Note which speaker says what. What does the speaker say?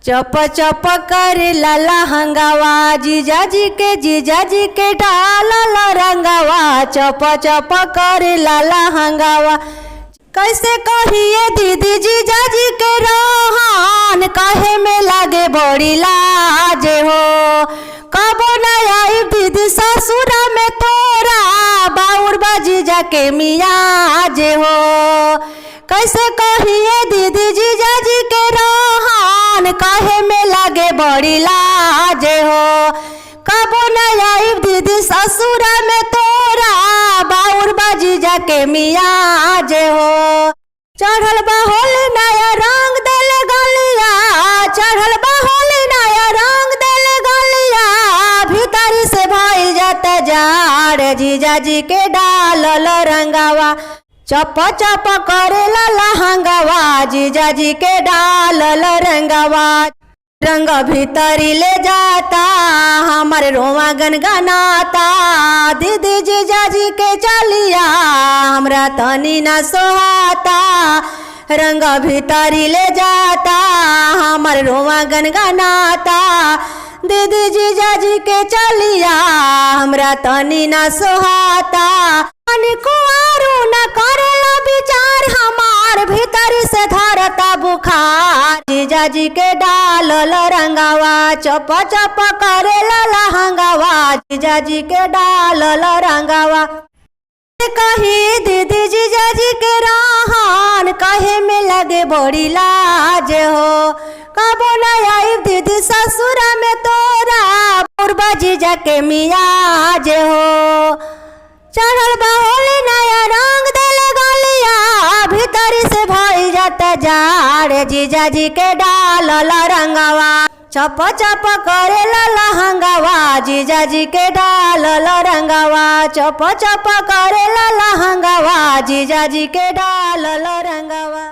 Speaker 1: चप चप करे लाला हंगावा जीजा जी के डालल रंगावा। चप चप करे लाला हंगावा। कैसे कहिए दीदी जीजा जी के रोहन कहे में लागे बड़ी लाज हो। कबो न आई दीदी ससुरा में तोरा बाउर बाजी जाके मियाज हो। कैसे कहिए दीदी जीजा जी के रोहन कहे में लागे बड़ी लाज हो। कबो न आई दीदी ससुरा में तोरा बाउर बाजी जाके मियाज हो। चढ़ल बा होली नया रंग देले गलिया। चढ़ल बा होली नया रंग देले गलिया। भीतरी से भइल जाता जाड़ जीजा जी के डालल रंगावा। चप चप करेला लहंगावा जीजा जी के डालल रंगावा। रंग भीतरी ले जाता हमारे रोमा गनगनाता। दीदी जीजा जी के चलिया हमरा तनी ना सोहाता। रंग भीतरी ले जाता हमारे रोमा गनगनाता। दीदी जीजा जी के चलिया हमरा तनी ना सोहाता। कुआरू न करेला विचार हमार भीतरी से धरता बुखार। जीजा जी के डालल रंगावा। चप चप करेला लहंगावा जीजा जी के डालल रंगावा। कही दीदी जीजा जी के रहन कहे में लगे बड़ी लाज हो। कबो न आई दीदी ससुरा में तोरा पूर्वा जीजा के मियाज हो। चढ़ल बा होली नया रंग देले गलिया। भीतरी से भइल जाता जाड़ जीजा जी के डालल रंगावा। चप चप करेला लहंगावा जीजा जी के डालल रंगावा। चप चप करेला लहंगावा जीजा जी के डालल रंगावा।